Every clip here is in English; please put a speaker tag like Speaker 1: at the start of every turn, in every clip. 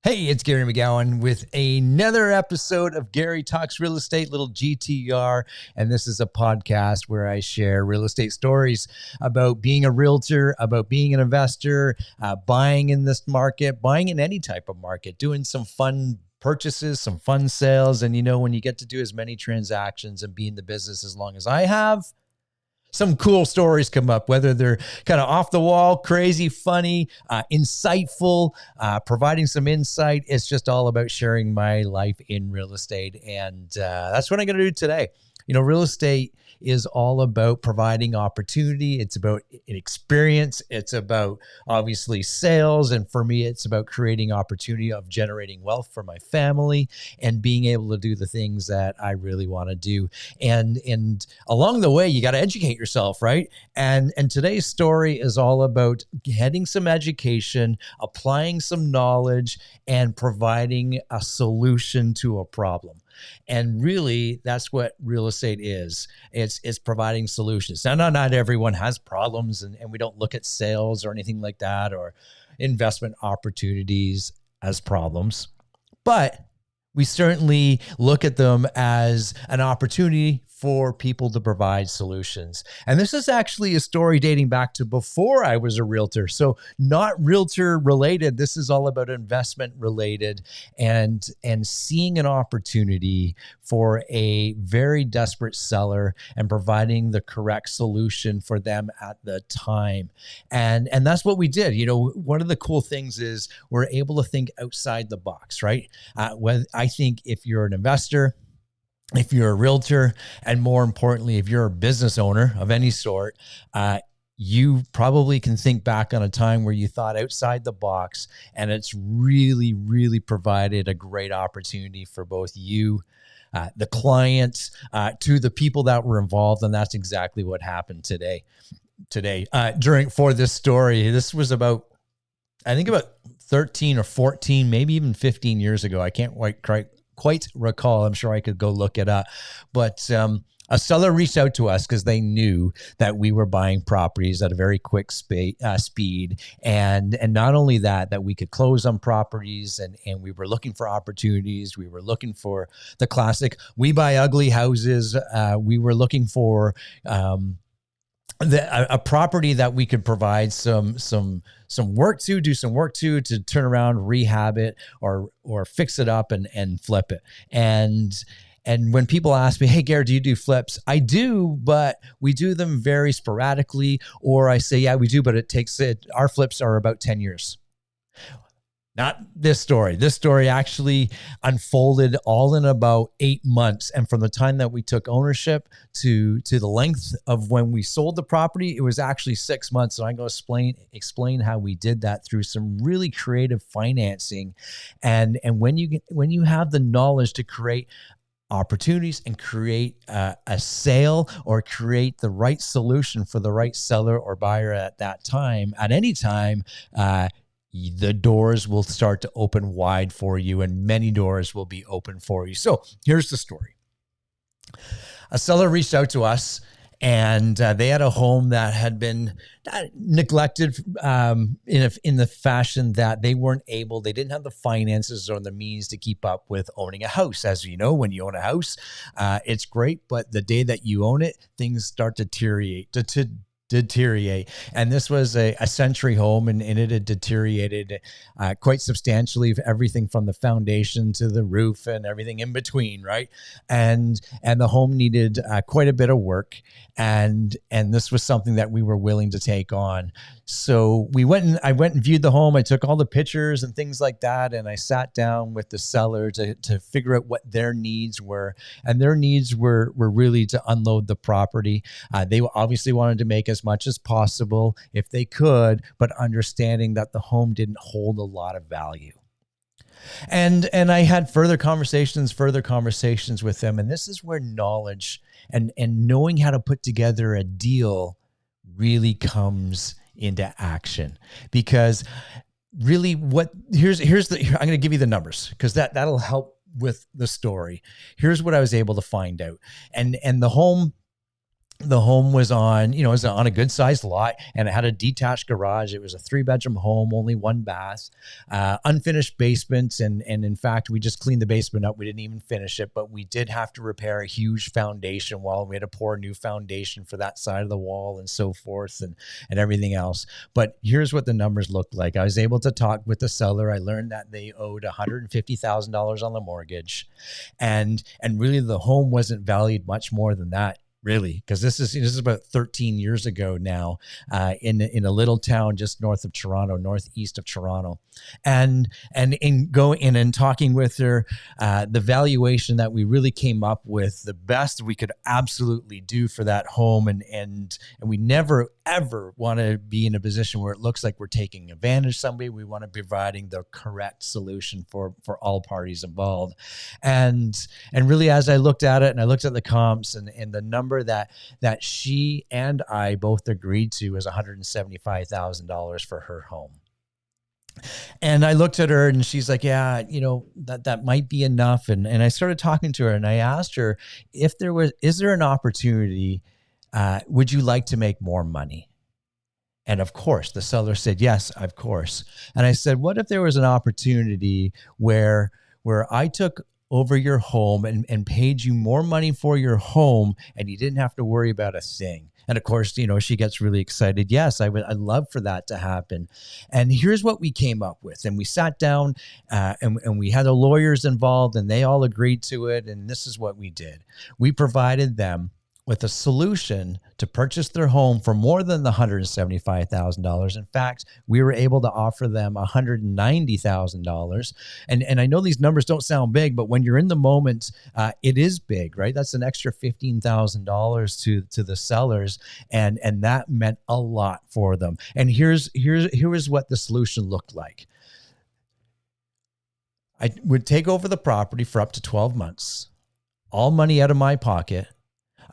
Speaker 1: Hey, it's Gary McGowan with another episode of Gary Talks Real Estate, little GTR. And this is a podcast where I share real estate stories about being a realtor, about being an investor, buying in this market, buying in any type of market, doing some fun purchases, some fun sales. And you know, when you get to do as many transactions and be in the business as long as I have, some cool stories come up, whether they're kind of off the wall, crazy, funny, insightful, providing some insight. It's just all about sharing my life in real estate. And that's what I'm going to do today. You know, real estate is all about providing opportunity. It's about an experience. It's about obviously sales. And for me, it's about creating opportunity of generating wealth for my family and being able to do the things that I really want to do. And along the way, you got to educate yourself, right? And today's story is all about getting some education, applying some knowledge, and providing a solution to a problem. And really, that's what real estate is. It's providing solutions. Now, not everyone has problems, and we don't look at sales or anything like that or investment opportunities as problems. But we certainly look at them as an opportunity for people to provide solutions. And this is actually a story dating back to before I was a realtor. So not realtor related. This is all about investment related and seeing an opportunity for a very desperate seller and providing the correct solution for them at the time. And that's what we did. You know, one of the cool things is we're able to think outside the box, right? I think if you're an investor, if you're a realtor, and more importantly, if you're a business owner of any sort, you probably can think back on a time where you thought outside the box, and it's really, really provided a great opportunity for both you, the clients, to the people that were involved. And that's exactly what happened today. For this story, this was about 13 or 14, maybe even 15 years ago. I can't quite recall. I'm sure I could go look it up. But a seller reached out to us because they knew that we were buying properties at a very quick speed. And not only that we could close on properties, and we were looking for opportunities. We were looking for the classic, we buy ugly houses. We were looking for a property that we could provide some work to, do some work to turn around, rehab it, or fix it up and flip it. And when people ask me, hey, Gary, do you do flips? I do, but we do them very sporadically. Or I say, yeah, we do, but our flips are about 10 years. Not this story. This story actually unfolded all in about 8 months. And from the time that we took ownership to the length of when we sold the property, it was actually 6 months. So I'm going to explain how we did that through some really creative financing. And when you have the knowledge to create opportunities and create a sale or create the right solution for the right seller or buyer at that time, at any time, the doors will start to open wide for you, and many doors will be open for you. So here's the story. A seller reached out to us, and they had a home that had been neglected in the fashion that they didn't have the finances or the means to keep up with owning a house. As you know, when you own a house, it's great, but the day that you own it, things start to deteriorate. And this was a century home, and it had deteriorated quite substantially, everything from the foundation to the roof and everything in between, right? And the home needed quite a bit of work, and this was something that we were willing to take on. So I went and viewed the home. I took all the pictures and things like that, and I sat down with the seller to figure out what their needs were. And their needs were really to unload the property. They obviously wanted to make as much as possible if they could, but understanding that the home didn't hold a lot of value. And I had further conversations with them. And this is where knowledge and knowing how to put together a deal really comes into action. Because really I'm going to give you the numbers, because that'll help with the story. Here's what I was able to find out. And the home the home was on, it was on a good sized lot, and it had a detached garage. It was a 3-bedroom home, only 1 bath, unfinished basement. And in fact, we just cleaned the basement up. We didn't even finish it, but we did have to repair a huge foundation wall. We had to pour a new foundation for that side of the wall and so forth, and everything else. But here's what the numbers looked like. I was able to talk with the seller. I learned that they owed $150,000 on the mortgage, and really the home wasn't valued much more than that, really, because this is about 13 years ago now, in a little town just north of Toronto, northeast of Toronto. And in talking with her, the valuation that we really came up with, the best we could absolutely do for that home, and we never ever want to be in a position where it looks like we're taking advantage of somebody. We want to be providing the correct solution for all parties involved. And really, as I looked at it and I looked at the comps, and the number that she and I both agreed to was $175,000 for her home. And I looked at her and she's like, yeah, that might be enough. And I started talking to her and I asked her is there an opportunity? Would you like to make more money? And of course, the seller said, yes, of course. And I said, what if there was an opportunity where I took over your home and paid you more money for your home and you didn't have to worry about a thing? And of course, she gets really excited. Yes, I'd love for that to happen. And here's what we came up with. And we sat down and we had the lawyers involved and they all agreed to it. And this is what we did. We provided them with a solution to purchase their home for more than the $175,000. In fact, we were able to offer them $190,000. And I know these numbers don't sound big, but when you're in the moment, it is big, right? That's an extra $15,000 to the sellers, and that meant a lot for them. And here's what the solution looked like. I would take over the property for up to 12 months, all money out of my pocket.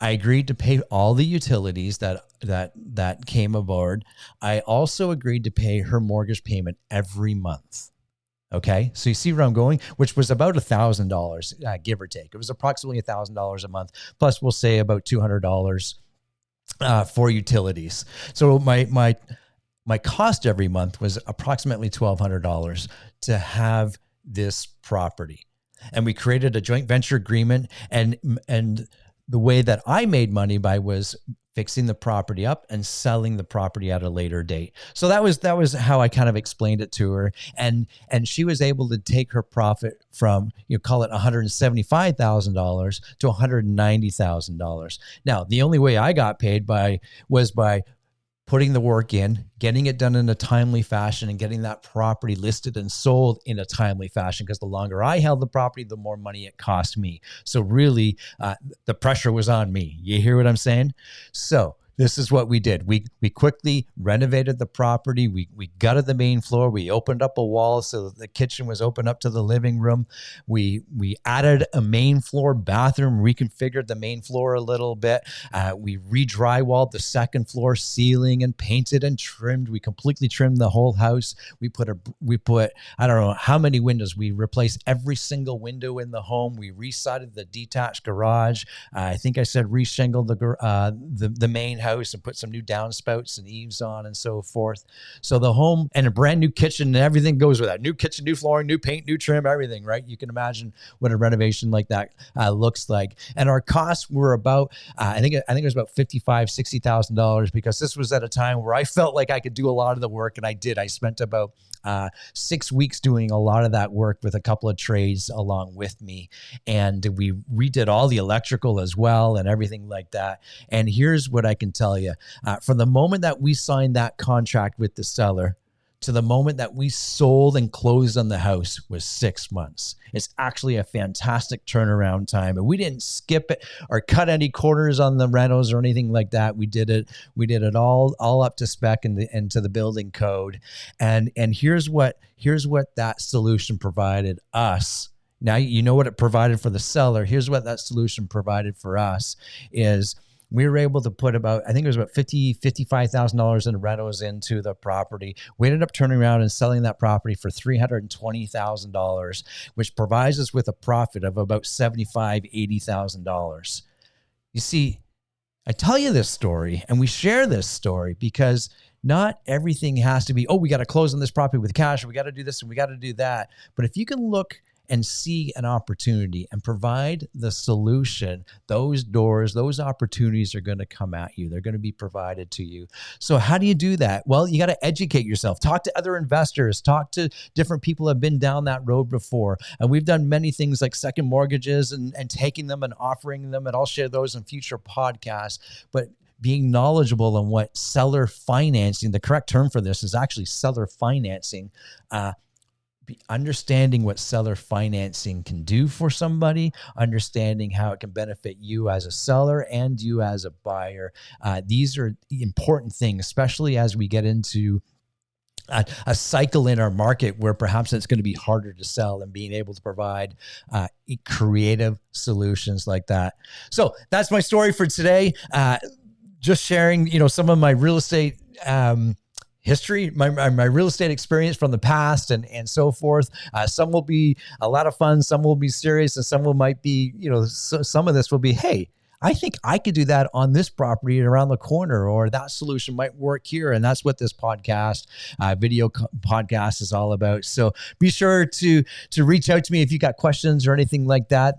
Speaker 1: I agreed to pay all the utilities that came aboard. I also agreed to pay her mortgage payment every month. Okay, so you see where I'm going, which was about $1,000, give or take. It was approximately $1,000 a month, plus we'll say about $200 for utilities. So my cost every month was approximately $1,200 to have this property, and we created a joint venture agreement, and the way that I made money was fixing the property up and selling the property at a later date. So that was how I kind of explained it to her. And she was able to take her profit from, call it $175,000 to $190,000. Now, the only way I got paid was by putting the work in, getting it done in a timely fashion, and getting that property listed and sold in a timely fashion, because the longer I held the property, the more money it cost me. So really, the pressure was on me. You hear what I'm saying? So this is what we did. We quickly renovated the property. We gutted the main floor. We opened up a wall so that the kitchen was open up to the living room. We added a main floor bathroom, reconfigured the main floor a little bit. We re-drywalled the second floor ceiling and painted and trimmed. We completely trimmed the whole house. We put I don't know how many windows. We replaced every single window in the home. We resided the detached garage. I think I said re-shingled the main house and put some new downspouts and eaves on and so forth. So the home, and a brand new kitchen, and everything goes with that. New kitchen, new flooring, new paint, new trim, everything, right? You can imagine what a renovation like that looks like. And our costs were about, I think it was about $55,000, $60,000, because this was at a time where I felt like I could do a lot of the work, and I did. I spent about 6 weeks doing a lot of that work with a couple of trades along with me. And we redid all the electrical as well and everything like that. And here's what I can tell you. From the moment that we signed that contract with the seller to the moment that we sold and closed on the house was 6 months. It's actually a fantastic turnaround time. And we didn't skip it or cut any corners on the rentals or anything like that. We did it all up to spec and to the building code. And here's what that solution provided us. Now you know what it provided for the seller. Here's what that solution provided for us is we were able to put about, I think it was about $55,000 in rentals into the property. We ended up turning around and selling that property for $320,000, which provides us with a profit of about $75,000, $80,000. You see, I tell you this story and we share this story because not everything has to be, oh, we got to close on this property with cash, or we got to do this and we got to do that. But if you can look and see an opportunity and provide the solution, those doors, those opportunities are going to come at you. They're going to be provided to you. So how do you do that? Well, you got to educate yourself. Talk to other investors. Talk to different people who have been down that road before. And we've done many things like second mortgages and taking them and offering them. And I'll share those in future podcasts. But being knowledgeable on what seller financing, the correct term for this is actually seller financing, understanding what seller financing can do for somebody, understanding how it can benefit you as a seller and you as a buyer. These are important things, especially as we get into a cycle in our market where perhaps it's going to be harder to sell, and being able to provide creative solutions like that. So that's my story for today. Just sharing, some of my real estate history, my real estate experience from the past and so forth. Some will be a lot of fun, some will be serious, and some might be, some of this will be, hey, I think I could do that on this property around the corner, or that solution might work here. And that's what this podcast, podcast is all about. So be sure to reach out to me if you got questions or anything like that.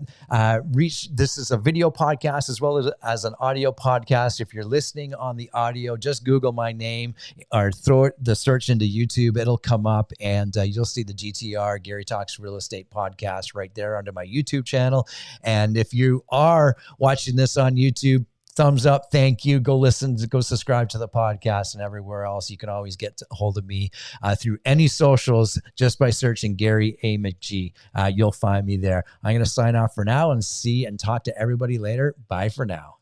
Speaker 1: This is a video podcast as well as an audio podcast. If you're listening on the audio, just Google my name or throw the search into YouTube. It'll come up and you'll see the GTR, Gary Talks Real Estate podcast right there under my YouTube channel. And if you are watching this on YouTube, thumbs up, thank you. Go subscribe to the podcast, and everywhere else. You can always get a hold of me through any socials just by searching Gary A. McGee. You'll find me there. I'm going to sign off for now and talk to everybody later. Bye for now.